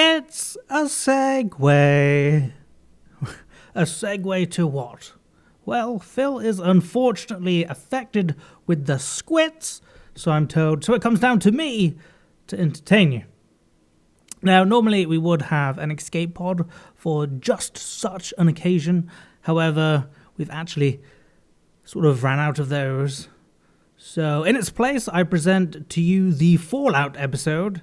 It's a segue. A segue to what? Well, Phil is unfortunately affected with the squits, so I'm told, so it comes down to me to entertain you. Now, normally we would have an escape pod for just such an occasion. However, we've actually sort of ran out of those. So, in its place, I present to you the Fallout episode.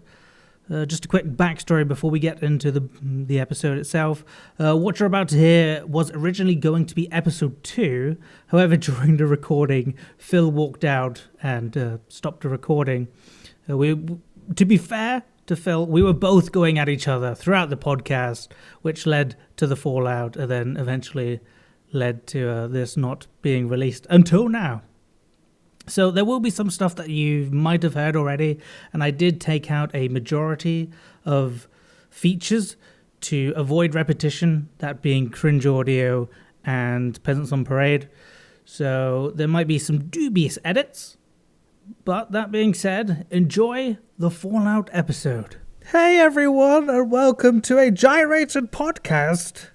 Just a quick backstory before we get into the episode itself. What you're about to hear was originally going to be episode 2. However, during the recording, Phil walked out and stopped the recording. To be fair to Phil, we were both going at each other throughout the podcast, which led to the fallout and then eventually led to this not being released until now. So there will be some stuff that you might have heard already, and I did take out a majority of features to avoid repetition, that being cringe audio and Peasants on Parade. So there might be some dubious edits, but that being said, enjoy the Fallout episode. Hey everyone, and welcome to a Gyrated podcast.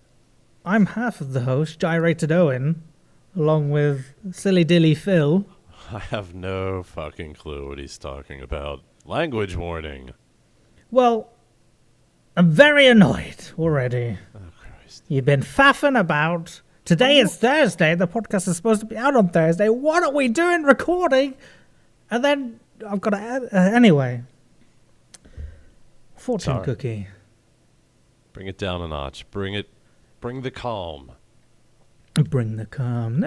I'm half of the host, Gyrated Owen, along with Silly Dilly Phil. I have no fucking clue what he's talking about. Language warning. Well, I'm very annoyed already. Oh, Christ. You've been faffing about. Today is Thursday. The podcast is supposed to be out on Thursday. What are we doing recording? And then I've got to add... anyway. Fortune Sorry. cookie. Bring it down a notch. Bring the calm. Bring the calm.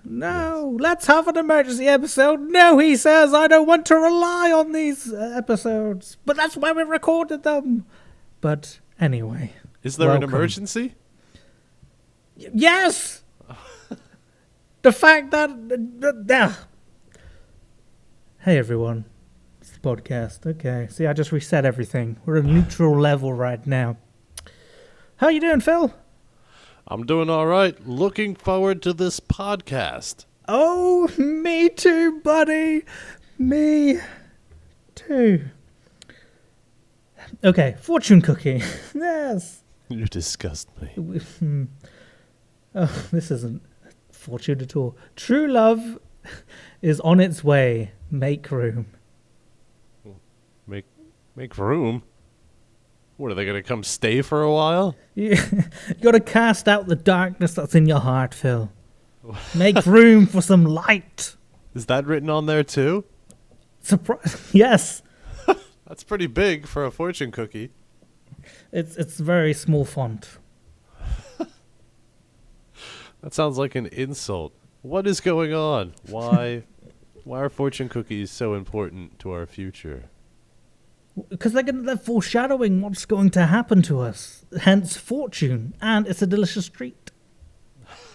No. Let's have an emergency episode. No, he says, I don't want to rely on these episodes. But that's why we recorded them. But anyway. Is there welcome. an emergency? Yes! The fact that... Hey, everyone. It's the podcast. Okay. See, I just reset everything. We're at a neutral level right now. How you doing, Phil? I'm doing all right. Looking forward to this podcast. Oh, me too, buddy. Me too. Okay, fortune cookie. Yes. You disgust me. Oh, this isn't fortune at all. True love is on its way. Make room. Make room? What, are they going to come stay for a while? You got to cast out the darkness that's in your heart, Phil. Make room for some light. Is that written on there too? Surprise! Yes. That's pretty big for a fortune cookie. It's very small font. That sounds like an insult. What is going on? Why are fortune cookies so important to our future? Because they're foreshadowing what's going to happen to us. Hence fortune. And it's a delicious treat.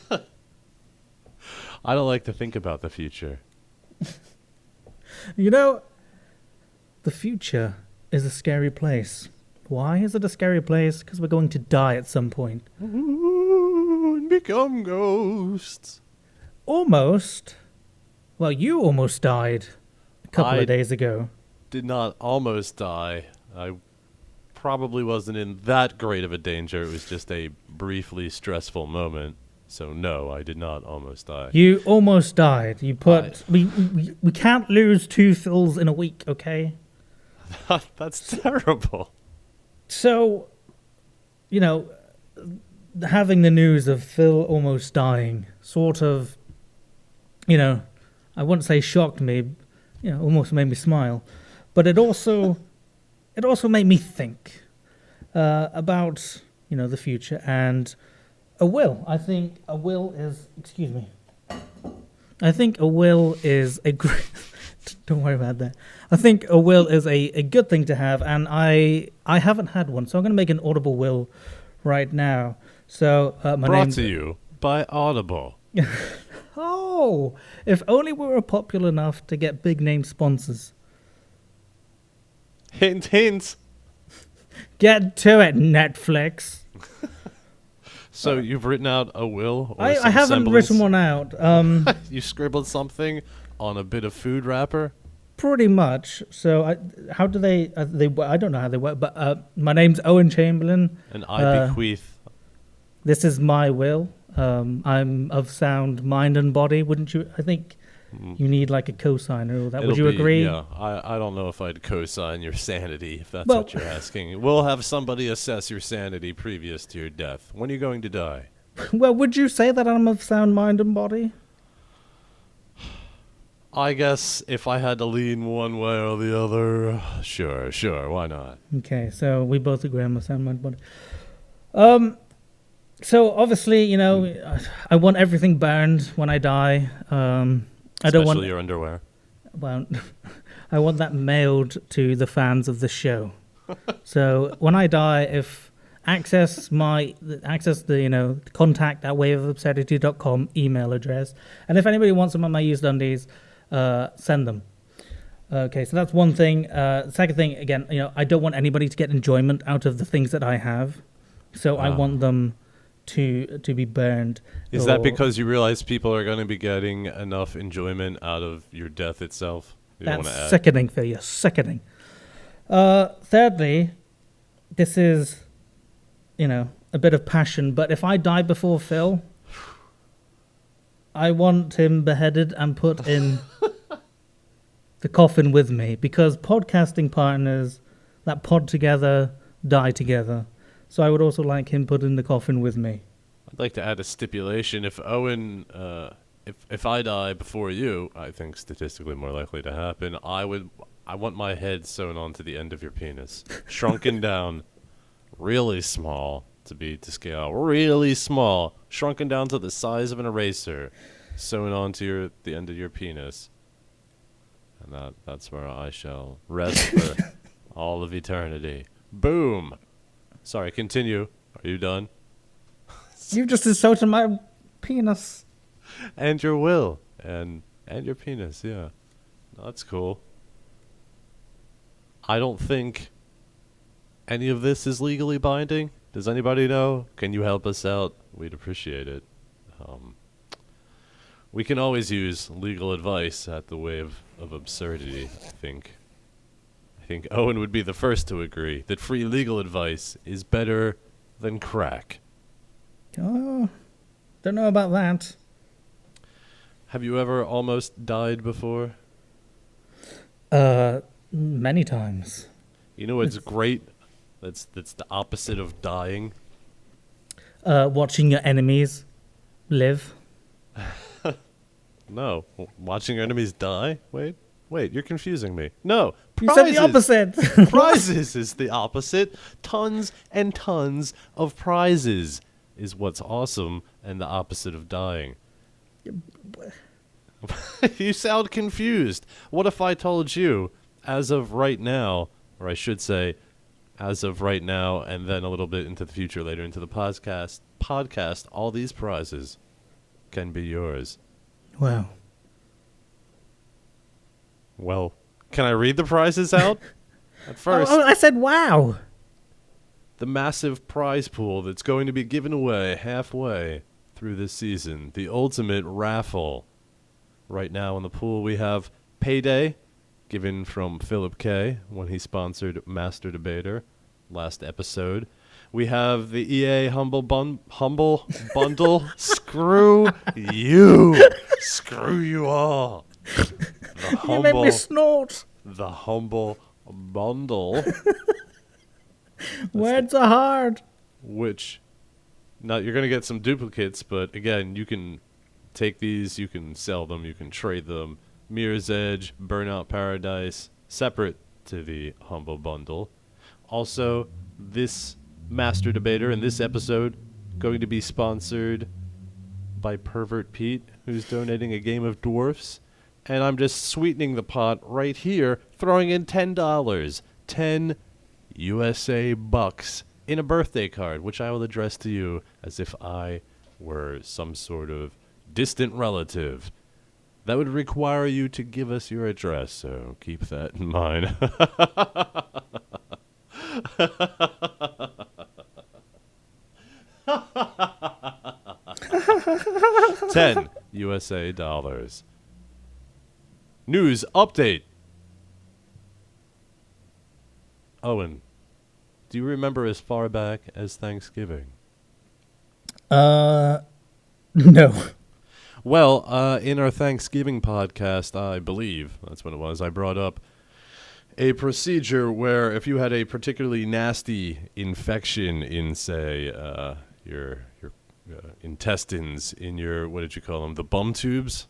I don't like to think about the future. You know, the future is a scary place. Why is it a scary place? Because we're going to die at some point. Ooh, and become ghosts. Almost. Well, you almost died a couple of days ago. Did not almost die. I probably wasn't in that great of a danger. It was just a briefly stressful moment. So no, I did not almost die. You almost died. You put... We can't lose 2 Phils in a week, okay? That's terrible. So, you know, having the news of Phil almost dying sort of, you know, I wouldn't say shocked me, you know, almost made me smile. But it also made me think about, you know, the future and a will. I think a will is... Excuse me. I think a will is a great... Don't worry about that. I think a will is a good thing to have, and I haven't had one, so I'm going to make an Audible will right now. So Brought to you by Audible. Oh, if only we were popular enough to get big name sponsors. Hint, hint. Get to it, Netflix. So you've written out a will? Or I haven't written one out. You scribbled something on a bit of food wrapper? Pretty much. So, how do they? I don't know how they work. But my name's Owen Chamberlain. And I bequeath. This is my will. I'm of sound mind and body. Wouldn't you? I think you need like a cosigner or that. Would you agree? Yeah, I don't know if I'd co-sign your sanity, if that's what you're asking. We'll have somebody assess your sanity previous to your death. When are you going to die? Well, would you say that I'm of sound mind and body? I guess if I had to lean one way or the other, sure, why not? Okay, so we both agree on the sound mind body. So obviously, you know, I want everything burned when I die. I don't want your underwear. Well, I want that mailed to the fans of the show. So when I die, if access the contact at waveofabsurdity.com email address, and if anybody wants them on my used undies, send them. Okay, so that's one thing. Second thing, again, I don't want anybody to get enjoyment out of the things that I have, so I want them to be burned. Is that because you realize people are going to be getting enough enjoyment out of your death itself? That's sickening, Phil. You're sickening. Thirdly, this is, a bit of passion, but if I die before Phil, I want him beheaded and put in the coffin with me, because podcasting partners that pod together die together. So I would also like him put in the coffin with me. I'd like to add a stipulation. If Owen, if I die before you, I think statistically more likely to happen, I want my head sewn onto the end of your penis. Shrunken down, really small to scale. Really small. Shrunken down to the size of an eraser. Sewn onto the end of your penis. And that's where I shall rest for all of eternity. Boom! Sorry, continue. Are you done? You've just insulted my penis. And your will. And your penis, yeah. That's cool. I don't think any of this is legally binding. Does anybody know? Can you help us out? We'd appreciate it. We can always use legal advice at the Wave of Absurdity, I think. I think Owen would be the first to agree that free legal advice is better than crack. Oh, don't know about that. Have you ever almost died before? Many times. You know what's great? That's the opposite of dying. Watching your enemies live. No, watching your enemies die? Wait, you're confusing me. No, prizes. You said the opposite. Prizes is the opposite. Tons and tons of prizes is what's awesome and the opposite of dying. You sound confused. What if I told you, as of right now, or I should say, as of right now, and then a little bit into the future, later into the podcast, all these prizes can be yours. Wow. Well, can I read the prizes out? At first. Oh, I said wow. The massive prize pool that's going to be given away halfway through this season. The ultimate raffle. Right now in the pool we have Payday, given from Philip K. when he sponsored Master Debater last episode. We have the EA Humble Bundle. Screw you. Screw you all. You made me snort. The Humble Bundle. Words are hard. Which, now you're going to get some duplicates, but again, you can take these, you can sell them, you can trade them. Mirror's Edge, Burnout Paradise, separate to the Humble Bundle. Also, this Master Debater in this episode going to be sponsored by Pervert Pete, who's donating a game of dwarfs. And I'm just sweetening the pot right here, throwing in $10. 10 USA bucks in a birthday card, which I will address to you as if I were some sort of distant relative. That would require you to give us your address, so keep that in mind. 10 USA dollars. News update. Owen, do you remember as far back as Thanksgiving? No. Well, in our Thanksgiving podcast, I believe, that's what it was, I brought up a procedure where if you had a particularly nasty infection in, say, your intestines, in your, what did you call them, the bum tubes?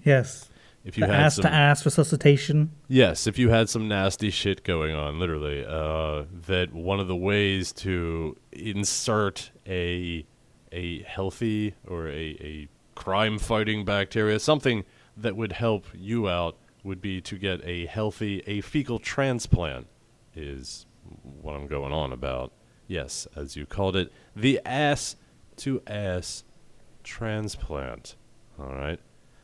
Yes. If you The had ass-to-ass resuscitation. Yes, if you had some nasty shit going on, literally, that one of the ways to insert a healthy or a crime-fighting bacteria, something that would help you out, would be to get a fecal transplant, is what I'm going on about. Yes, as you called it, the ass-to-ass transplant. All right.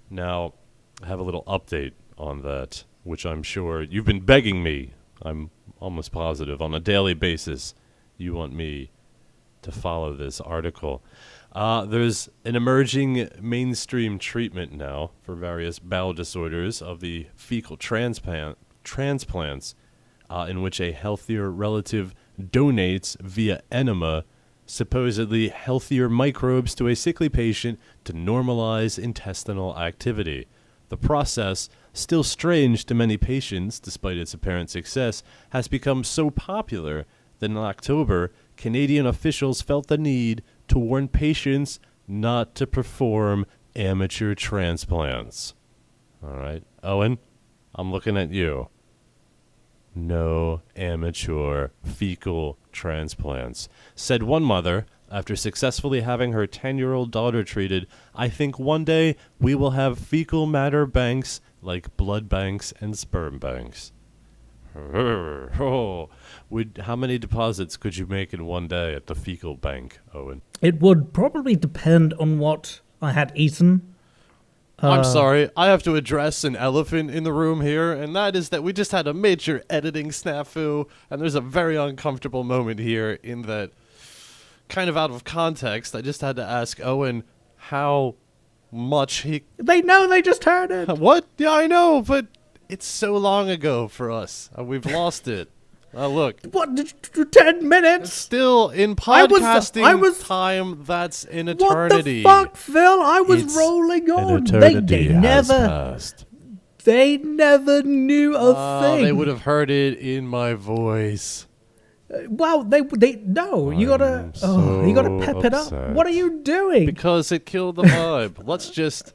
Now, I have a little update on that, which I'm sure you've been begging me, I'm almost positive, on a daily basis, you want me to follow this article. There's an emerging mainstream treatment now for various bowel disorders of the fecal transplants, in which a healthier relative donates via enema supposedly healthier microbes to a sickly patient to normalize intestinal activity. The process, still strange to many patients despite its apparent success, has become so popular that in October, Canadian officials felt the need to warn patients not to perform amateur transplants. All right, Owen, I'm looking at you. No amateur fecal transplants, said one mother after successfully having her 10-year-old daughter treated. I think one day we will have fecal matter banks like blood banks and sperm banks. How many deposits could you make in one day at the fecal bank, Owen? It would probably depend on what I had eaten. I'm sorry, I have to address an elephant in the room here, and that is that we just had a major editing snafu, and there's a very uncomfortable moment here in that, kind of out of context, I just had to ask Owen how much he... They know, they just heard it. What? Yeah, I know, but it's so long ago for us. We've lost it. Look. What, 10 minutes? Still, in podcasting time, that's an eternity. What the fuck, Phil? I was It's rolling on. An eternity They has never, passed. they never knew a thing. They would have heard it in my voice. Well, they no. You gotta, you gotta pep it up. upset. What are you doing? Because it killed the vibe. Let's just...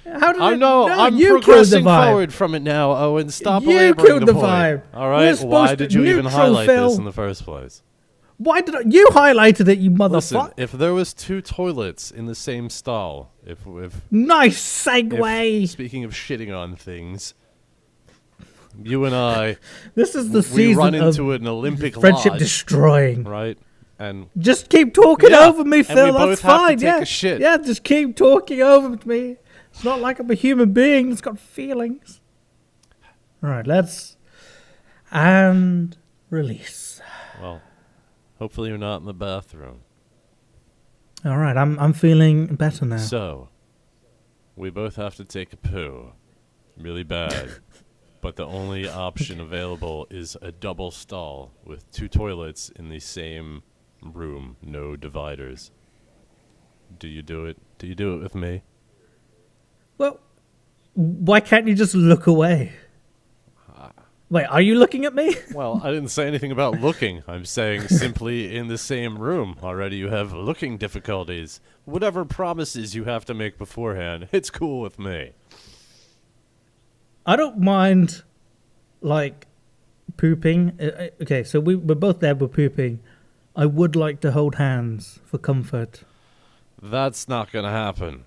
How did I it, know, no, I'm you killed the progressing vibe. forward from it now, Owen. Stop You belaboring killed the the point. vibe. All We're right, supposed why to did you even neutral, highlight Phil. this in the first place? Why did you highlighted it? You Listen, motherfucker! if there was two toilets in the same stall, if Nice segue. speaking of shitting on things, you and I, This is the we season run of into an Olympic friendship lodge, destroying. right? And Just keep talking Yeah, over me, and Phil. we That's both have to fine. take Yeah, a shit. yeah. Just keep talking over me. It's not like I'm a human being that's got feelings. All right, and release. well, hopefully you're not in the bathroom. All right, I'm feeling better now. So, we both have to take a poo, really bad, but the only option available is a double stall with two toilets in the same room, no dividers. Do you do it? Do you do it with me? Well, why can't you just look away? Wait, are you looking at me? Well, I didn't say anything about looking. I'm saying simply in the same room. Already you have looking difficulties. Whatever promises you have to make beforehand, it's cool with me. I don't mind, like, pooping. Okay, so we're both there, we're pooping. I would like to hold hands for comfort. That's not going to happen.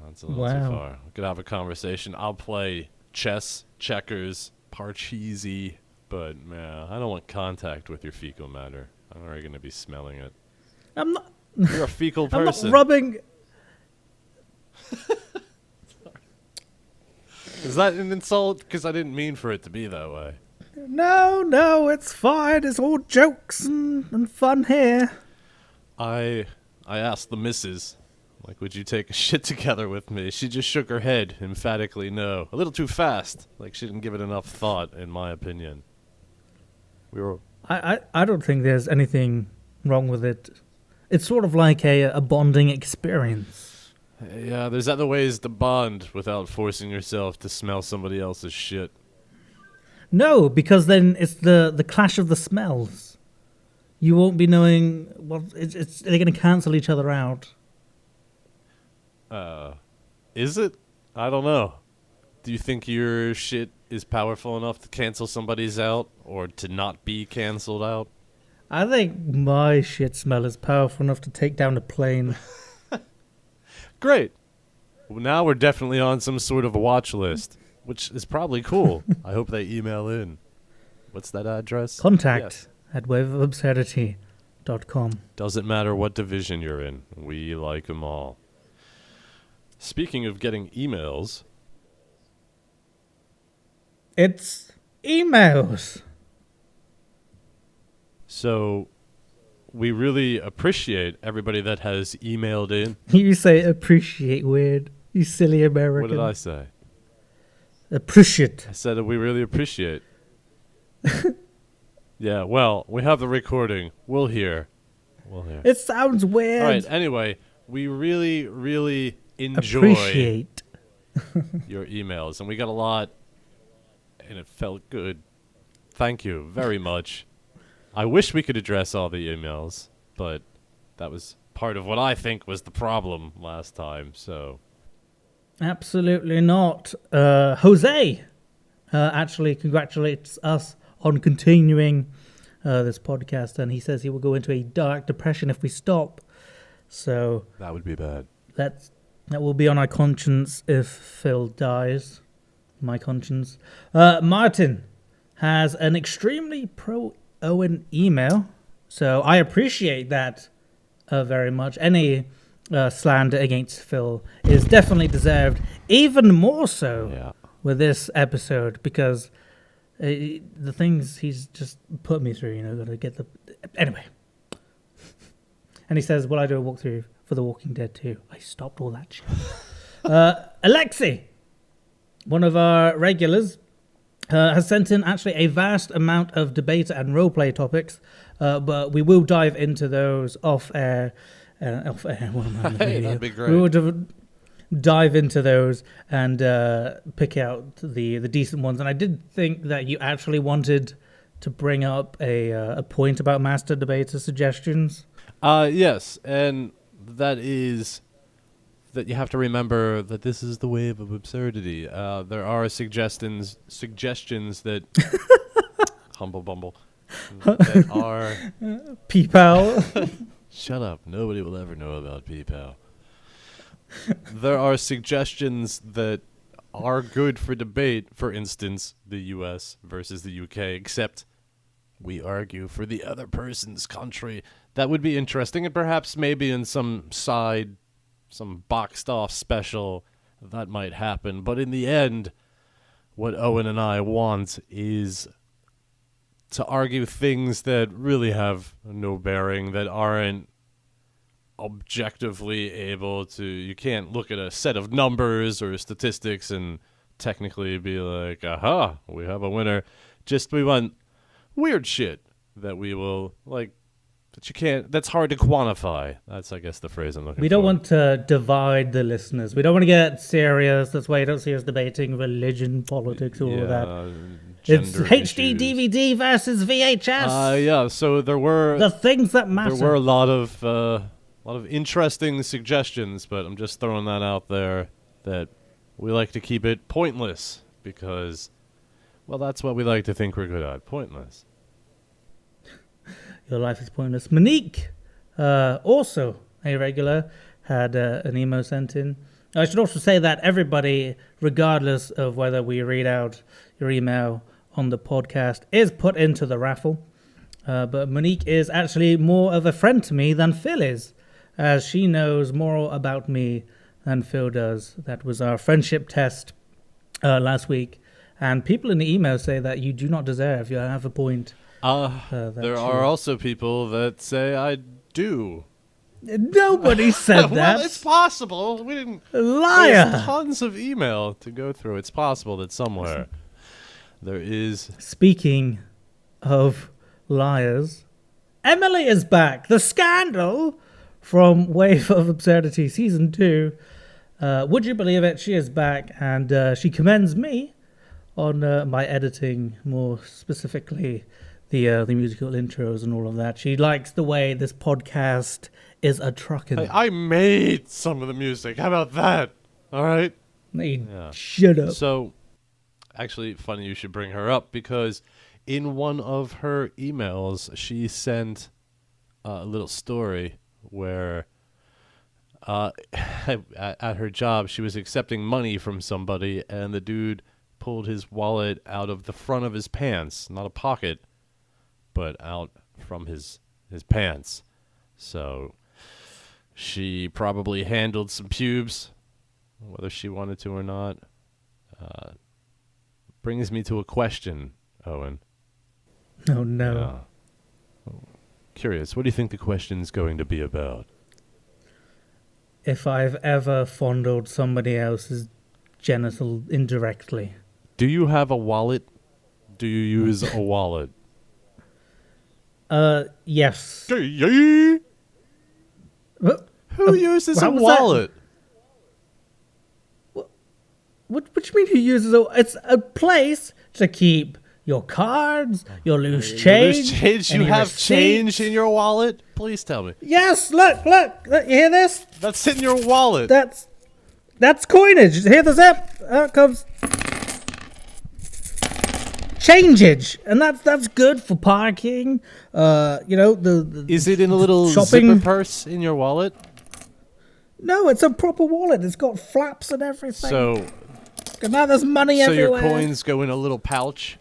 That's a little too Wow. far. We could have a conversation. I'll play chess, checkers, Parcheesi, but man, I don't want contact with your fecal matter. I'm already going to be smelling it. I'm not. You're a fecal I'm person. not rubbing. Is that an insult? Because I didn't mean for it to be that way. No, it's fine. It's all jokes and fun here. I asked the missus Like, would you take a shit together with me? She just shook her head, emphatically no. A little too fast. Like, she didn't give it enough thought, in my opinion. We were... I don't think there's anything wrong with it. It's sort of like a bonding experience. Yeah, there's other ways to bond without forcing yourself to smell somebody else's shit. No, because then it's the clash of the smells. You won't be knowing what they're going to cancel each other out. Is it? I don't know. Do you think your shit is powerful enough to cancel somebody's out or to not be canceled out? I think my shit smell is powerful enough to take down a plane. Great. Well, now we're definitely on some sort of watch list, which is probably cool. I hope they email in. What's that address? Contact at waveofabsurdity.com. Doesn't matter what division you're in. We like them all. Speaking of getting emails... It's emails. So, we really appreciate everybody that has emailed in. You say appreciate weird. You silly American. What did I say? Appreciate. I said that we really appreciate. Yeah, well, we have the recording. We'll hear. It sounds weird. All right, anyway, we really, really enjoy Appreciate your emails. And we got a lot, and it felt good. Thank you very much. I wish we could address all the emails, but that was part of what I think was the problem last time, so... Absolutely not. Jose actually congratulates us on continuing this podcast, and he says he will go into a dark depression if we stop. So that would be bad. That will be on our conscience if Phil dies. My conscience. Martin has an extremely pro-Owen email, so I appreciate that very much. Any slander against Phil is definitely deserved, even more so with this episode, because the things he's just put me through, gotta get the... Anyway. And he says, will I do a walkthrough for The Walking Dead too? I stopped all that shit. Alexi, one of our regulars, has sent in actually a vast amount of debate and roleplay topics, but we will dive into those off-air. What am I on the video? That'd be great. We will dive into those and pick out the decent ones. And I did think that you actually wanted to bring up a point about master debater suggestions. Yes, and that is that you have to remember that this is the wave of absurdity. There are suggestions that humble bumble that are Peepow. Shut up. Nobody will ever know about Peepow. There are suggestions that are good for debate. For instance, the U.S. versus the U.K., except we argue for the other person's country. That would be interesting, and perhaps maybe in some boxed off special that might happen. But in the end, what Owen and I want is to argue things that really have no bearing, that aren't objectively able to... You can't look at a set of numbers or statistics and technically be like, aha, we have a winner. Just we want weird shit that we will, like, that you can't... That's hard to quantify. That's, I guess, the phrase I'm looking for. We don't want to divide the listeners. We don't want to get serious. That's why you don't see us debating religion, politics, all of that. It's HD DVD versus VHS. Yeah, so there were... The things that matter. There were a lot of interesting suggestions, but I'm just throwing that out there that we like to keep it pointless because, well, that's what we like to think we're good at. Pointless. Your life is pointless. Monique, also a regular, had an email sent in. I should also say that everybody, regardless of whether we read out your email on the podcast, is put into the raffle. But Monique is actually more of a friend to me than Phil is, as she knows more about me than Phil does. That was our friendship test last week. And people in the email say that you do not deserve. You have a point. There are also people that say I do. Nobody said that. Well, it's possible. We didn't. Liar. There's tons of email to go through. It's possible that somewhere there is. Speaking of liars, Emily is back. The scandal from Wave of Absurdity Season 2. Would you believe it? She is back, and she commends me on my editing, more specifically the musical intros and all of that. She likes the way this podcast is a truckin'. I made some of the music. How about that? All right. Yeah. Shut up. So, actually, funny you should bring her up, because in one of her emails, she sent a little story where at her job, she was accepting money from somebody, and the dude pulled his wallet out of the front of his pants, not a pocket, but out from his pants. So she probably handled some pubes, whether she wanted to or not. Brings me to a question, Owen. Oh, no. Curious, what do you think the question's going to be about? If I've ever fondled somebody else's genital indirectly. Do you have a wallet? Do you use a wallet? Yes. Who uses a was wallet? What do you mean who uses a... It's a place to keep your cards, your loose change. You have receipts. change in your wallet? Please tell me. Yes, look, you hear this? That's in your wallet. That's coinage. Hear the zip? Out comes changeage, and that's good for parking. The Is it in a little shopping zipper purse in your wallet? No, it's a proper wallet. It's got flaps and everything. So And now there's money everywhere. your coins go in a little pouch?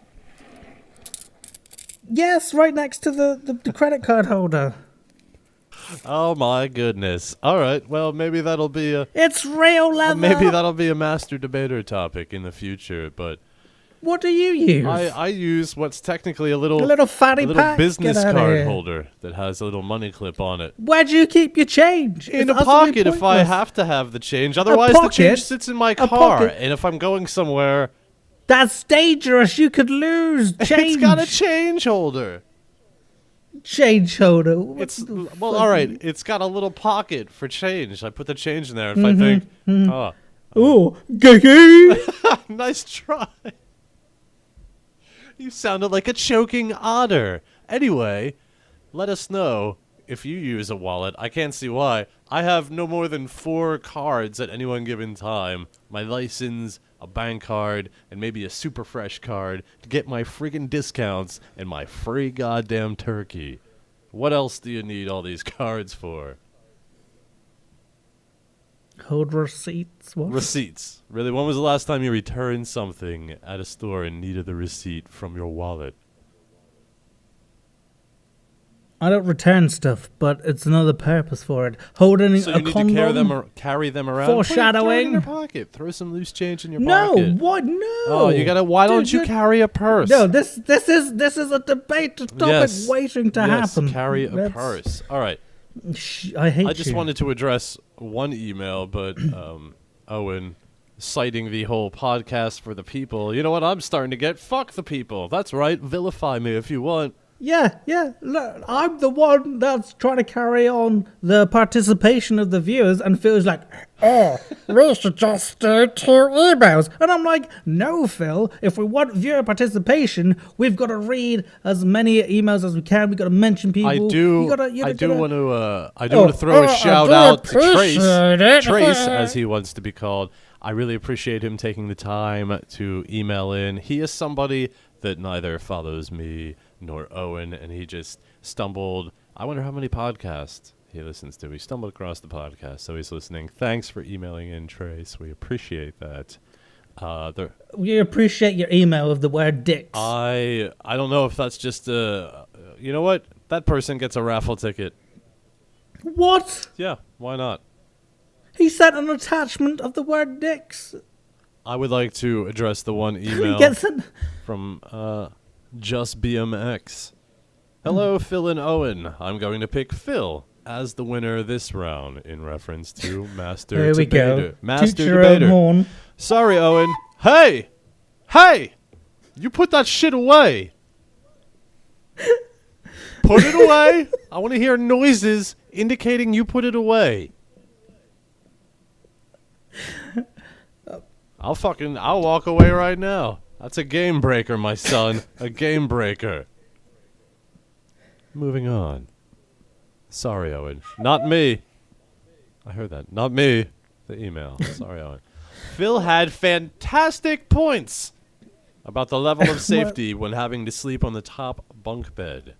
Yes, right next to the credit card holder. Oh my goodness. All right. Well, maybe that'll be a It's real leather. maybe that'll be a master debater topic in the future, but What do you use? I use what's technically a little fatty pack. business Get outta card here. holder that has a little money clip on it. Where do you keep your change? In It's a utterly pocket if I pointless. have to have the change. Otherwise, the pocket? change sits in my A car. pocket? And if I'm going somewhere, That's dangerous. You could lose change. it's got a change holder. change holder. What It's the well, fuck? all right. It's got a little pocket for change. I put the change in there if I think, oh, Ooh, gay. nice try. You sounded like a choking otter. Anyway, let us know if you use a wallet. I can't see why. I have no more than 4 cards at any one given time. My license, a bank card, and maybe a super fresh card to get my friggin' discounts and my free goddamn turkey. What else do you need all these cards for? Hold receipts. What? Receipts. Really, when was the last time you returned something at a store and needed the receipt from your wallet? I don't return stuff, but it's another purpose for it. Holding So a you need condom. to carry them around? Foreshadowing. Throw it in your pocket. Throw some loose change in your No, pocket. what? No. Oh, you gotta. Why don't Dude, you carry a purse? No, this is a debate topic Yes. waiting to Yes, happen. carry a That's- purse. All right. I hate you. I just wanted to address one email, but Owen, citing the whole podcast for the people. You know what? I'm starting to get fuck the people. That's right. Vilify me if you want. Yeah. Look, I'm the one that's trying to carry on the participation of the viewers and feels like, we should just do 2 emails. And I'm like, no, Phil, if we want viewer participation, we've got to read as many emails as we can. We've got to mention people. I do want to throw a shout out to Trace, as he wants to be called. I really appreciate him taking the time to email in. He is somebody that neither follows me nor Owen, and he just stumbled. I wonder how many podcasts he listens to. He stumbled across the podcast, so he's listening. Thanks for emailing in, Trace. We appreciate that. We appreciate your email of the word dicks. I don't know if that's just a... you know what? That person gets a raffle ticket. What? Yeah, why not? He sent an attachment of the word dicks. I would like to address the one email He gets an... from Just BMX. Hello, Phil and Owen. I'm going to pick Phil. as the winner this round in reference to Master There we Debater. go. Master Toot your own Debater. horn. Sorry, Owen. Hey! Hey! You put that shit away. Put it away. I want to hear noises indicating you put it away. I'll walk away right now. That's a game breaker, my son. A game breaker. Moving on. Sorry, Owen. Not me. I heard that. Not me. The email. Sorry, Owen. Phil had fantastic points about the level of safety when having to sleep on the top bunk bed.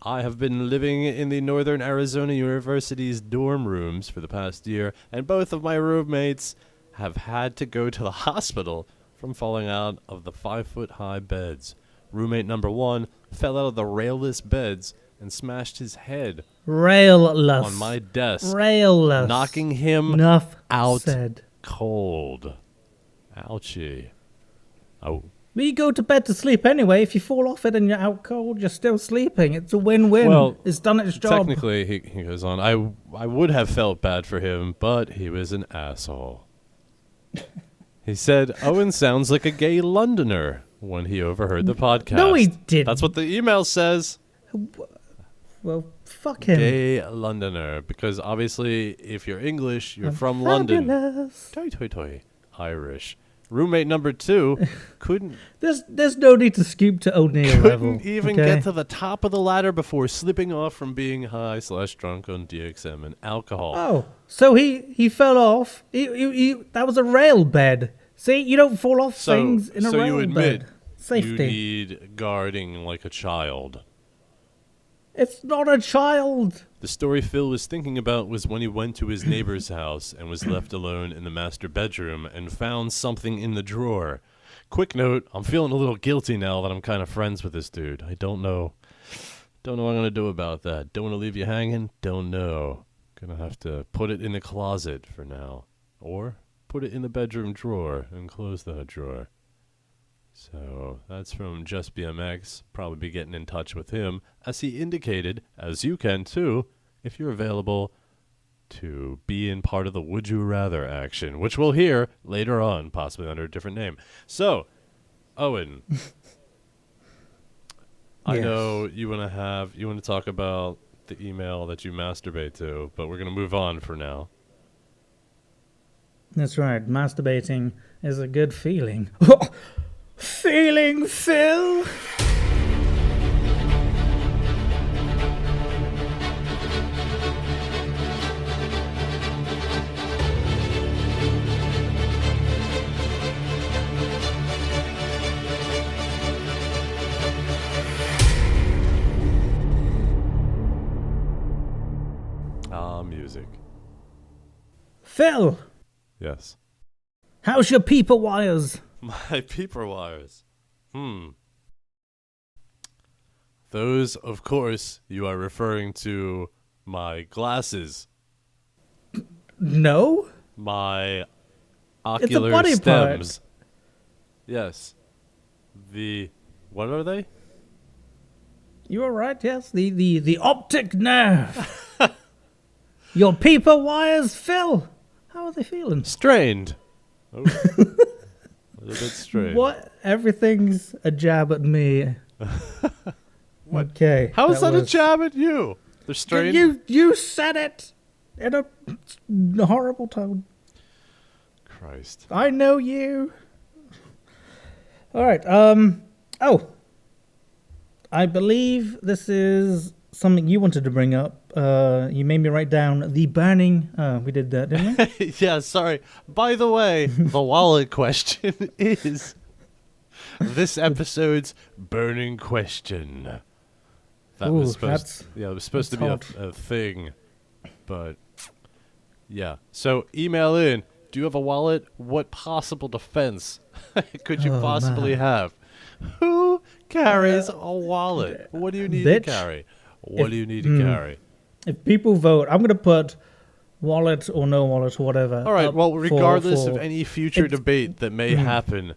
I have been living in the Northern Arizona University's dorm rooms for the past year, and both of my roommates have had to go to the hospital from falling out of the 5-foot-high beds. Roommate number 1 fell out of the railless beds and smashed his head Railless. on my desk, Railless. knocking him Enough out said. cold. Ouchie. Oh. Well, you go to bed to sleep anyway. If you fall off it and you're out cold, you're still sleeping. It's a win-win. Well, it's done its job. Technically, he goes on, I would have felt bad for him, but he was an asshole. He said, Owen sounds like a gay Londoner when he overheard the podcast. No, he didn't. That's what the email says. Well, fuck him. Gay Londoner. Because obviously, if you're English, you're from London. Fabulous. Toy, toy, toy. Irish. Roommate number 2 couldn't There's no need to scoop to O'Neill level. couldn't even okay? get to the top of the ladder before slipping off from being high/drunk on DXM and alcohol. Oh, so he fell off. That was a rail bed. See, you don't fall off things in a so rail you admit bed. Safety. you need guarding like a child. It's not a child. The story Phil was thinking about was when he went to his neighbor's house and was left alone in the master bedroom and found something in the drawer. Quick note, I'm feeling a little guilty now that I'm kind of friends with this dude. I don't know what I'm going to do about that. Don't want to leave you hanging? Don't know. Gonna have to put it in the closet for now. Or put it in the bedroom drawer and close that drawer. So that's from Just BMX. Probably be getting in touch with him, as he indicated, as you can too, if you're available to be in part of the Would You Rather action, which we'll hear later on, possibly under a different name. So, Owen, I know you want to talk about the email that you masturbate to, but we're going to move on for now. That's right. Masturbating is a good feeling. Feeling, Phil? Music. Phil, Yes. how's your peeper wires? My peeper wires. Those, of course, you are referring to my glasses. No? My ocular body stems. Yes. What are they? You are right, yes. The optic nerve. Your peeper wires, Phil. How are they feeling? Strained. Oh. A little bit strained. What? Everything's a jab at me. Okay. How is that a was- jab at you? They're strained. You said it in a horrible tone. Christ. I know you. All right. I believe this is something you wanted to bring up. You made me write down the burning. We did that, didn't we? Yeah, sorry. By the way, the wallet question is this episode's burning question. That was supposed to be a thing. But yeah. So email in. Do you have a wallet? What possible defense could you possibly have? Who carries a wallet? What do you need to carry? What do you need to carry? If people vote, I'm going to put wallet or no wallet or whatever. All right. Well, regardless for of any future debate that may happen,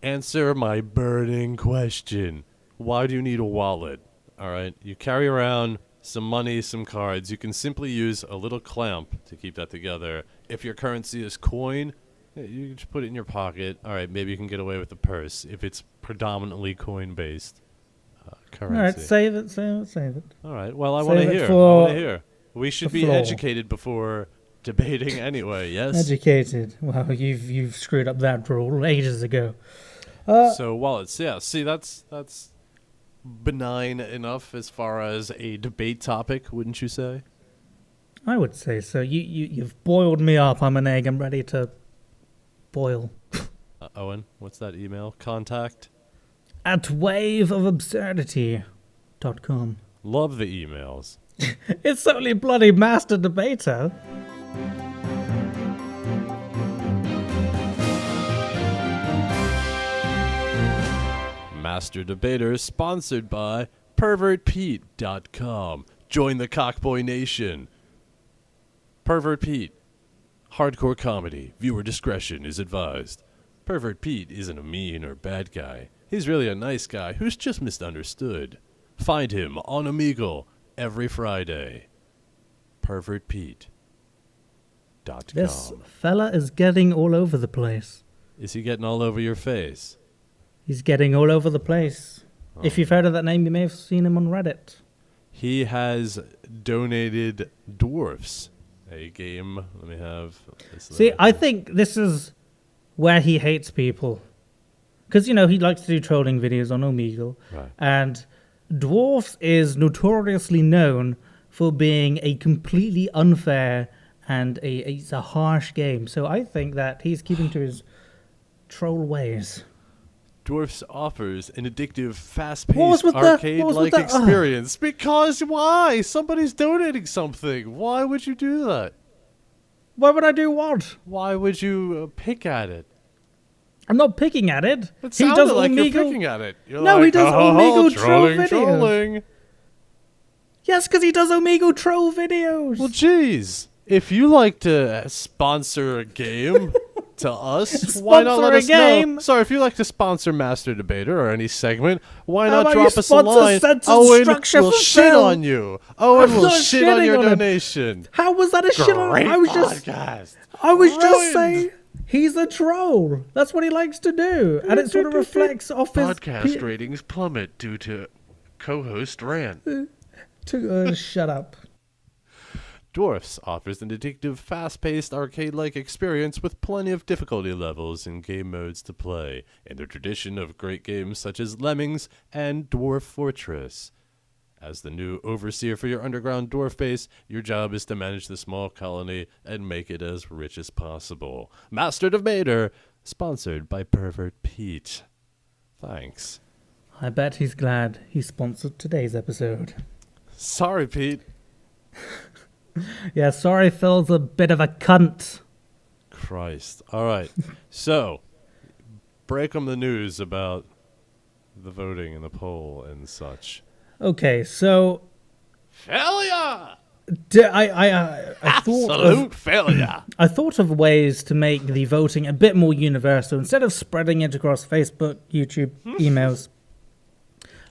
answer my burning question. Why do you need a wallet? All right. You carry around some money, some cards. You can simply use a little clamp to keep that together. If your currency is coin, you can just put it in your pocket. All right, maybe you can get away with the purse if it's predominantly coin-based currency. All right, save it. All right, well, I Save want to it hear. I for want to hear. We should the be floor. educated before debating anyway, yes? Educated. Well, you've screwed up that rule ages ago. So wallets, yeah. See, that's benign enough as far as a debate topic, wouldn't you say? I would say so. You've boiled me up. I'm an egg. I'm ready to boil. Owen, what's that email? Contact? At waveofabsurdity.com. Love the emails. It's only bloody master debater. Master Debater sponsored by pervertpete.com. Join the Cockboy Nation. Pervert Pete. Hardcore comedy. Viewer discretion is advised. Pervert Pete isn't a mean or bad guy. He's really a nice guy who's just misunderstood. Find him on Omegle every Friday. pervertpete.com. This fella is getting all over the place. Is he getting all over your face? He's getting all over the place. Oh. If you've heard of that name, you may have seen him on Reddit. He has donated Dwarfs, a game. Let me have this. See, I think this is where he hates people. Because, he likes to do trolling videos on Omegle. Right. And Dwarfs is notoriously known for being a completely unfair and it's a harsh game. So I think that he's keeping to his troll ways. Dwarfs offers an addictive, What was fast-paced, with the- what was arcade-like with the- experience. Because why? Somebody's donating something. Why would you do that? Why would I do what? Why would you pick at it? I'm not picking at it. It He sounded does like you're Omegle. picking at it. You're No, like, he does Omegle troll videos. trolling. Yes, because he does Omegle troll videos. Well, geez. If you like to sponsor a game to us, why not let Sponsor a us know? game? Sorry, if you like to sponsor Master Debater or any segment, why How not about drop you us a line? sponsor Owen structure will for shit Phil? on you. Owen I'm will not shit on shitting your on him. donation. How was that a shit on? Great I was just podcast. saying he's a troll. That's what he likes to do, and it sort of reflects off his Podcast ratings plummet due to co-host rant. Shut up. Dwarfs offers an addictive, fast-paced, arcade-like experience with plenty of difficulty levels and game modes to play, in the tradition of great games such as Lemmings and Dwarf Fortress. As the new overseer for your underground dwarf base, your job is to manage the small colony and make it as rich as possible. Master Debater, sponsored by Pervert Pete. Thanks. I bet he's glad he sponsored today's episode. Sorry, Pete. Yeah, sorry, Phil's a bit of a cunt. Christ. All right. So, break 'em the news about the voting and the poll and such. Okay, so Failure! I Absolute failure. I thought of ways to make the voting a bit more universal. Instead of spreading it across Facebook, YouTube, emails,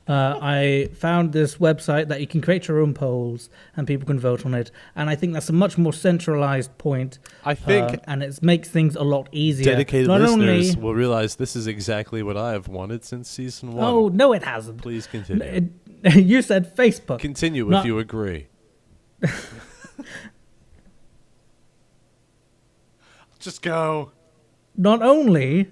I found this website that you can create your own polls and people can vote on it. And I think that's a much more centralized point. I think and it makes things a lot easier. dedicated Not listeners only, will realize this is exactly what I have wanted since season 1. oh, no, it hasn't. Please continue. You said Facebook. Continue Not- if you agree. Just go. Not only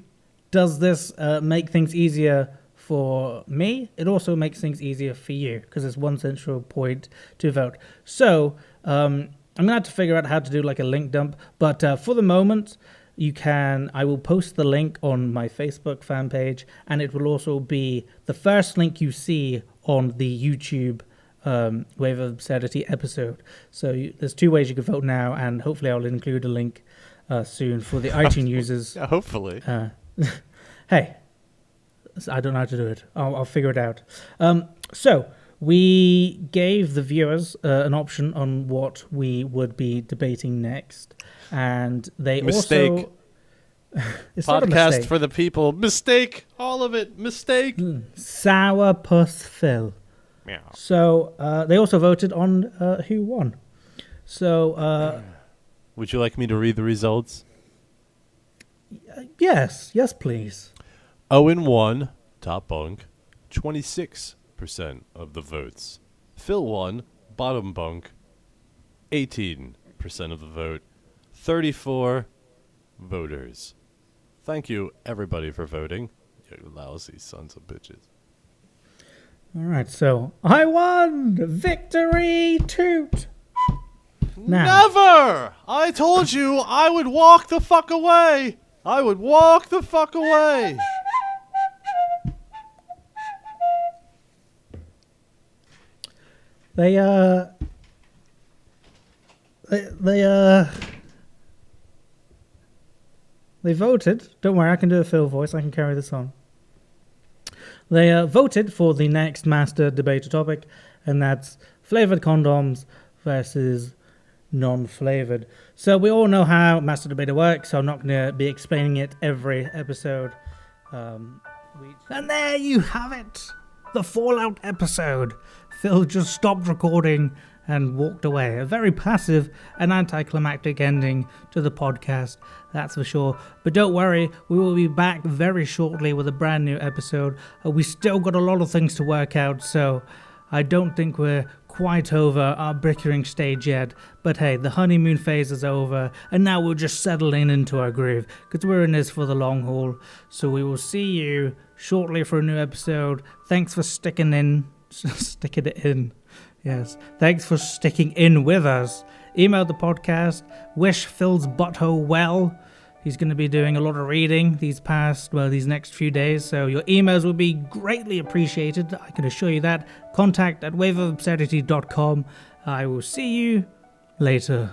does this make things easier for me, it also makes things easier for you because it's one central point to vote. So I'm gonna have to figure out how to do like a link dump, but for the moment I will post the link on my Facebook fan page, and it will also be the first link you see on the YouTube Wave of Absurdity episode. So there's 2 ways you can vote now, and hopefully I'll include a link soon for the iTunes users. Yeah, hopefully. Hey, I don't know how to do it. I'll figure it out. So we gave the viewers an option on what we would be debating next, and they Mistake. also it's not a Podcast mistake. for the people. Mistake. All of it. Mistake. Sourpuss Phil. So they also voted on who won. So Would you like me to read the results? yes, please. Owen won, top bunk, 26% of the votes. Phil won, bottom bunk, 18% of the vote. 34 voters. Thank you, everybody, for voting. You lousy sons of bitches. All right, so I won! Victory toot! Now, Never! I told you I would walk the fuck away! I would walk the fuck away! they voted. Don't worry, I can do a Phil voice. I can carry this on. They voted for the next master debater topic, and that's flavored condoms versus non-flavored. So we all know how master debater works, so I'm not going to be explaining it every episode. And there you have it, the Fallout episode. Phil just stopped recording and walked away. A very passive and anticlimactic ending to the podcast, that's for sure. But don't worry, we will be back very shortly with a brand new episode. We still got a lot of things to work out, so I don't think we're quite over our bickering stage yet. But hey, the honeymoon phase is over, and now we're just settling into our groove, because we're in this for the long haul. So we will see you shortly for a new episode. Thanks for sticking it in. Yes, thanks for sticking in with us. Email the podcast. Wish Phil's butthole well. He's going to be doing a lot of reading these next few days, so your emails will be greatly appreciated. I can assure you that. Contact@waveofabsurdity.com. I will see you later.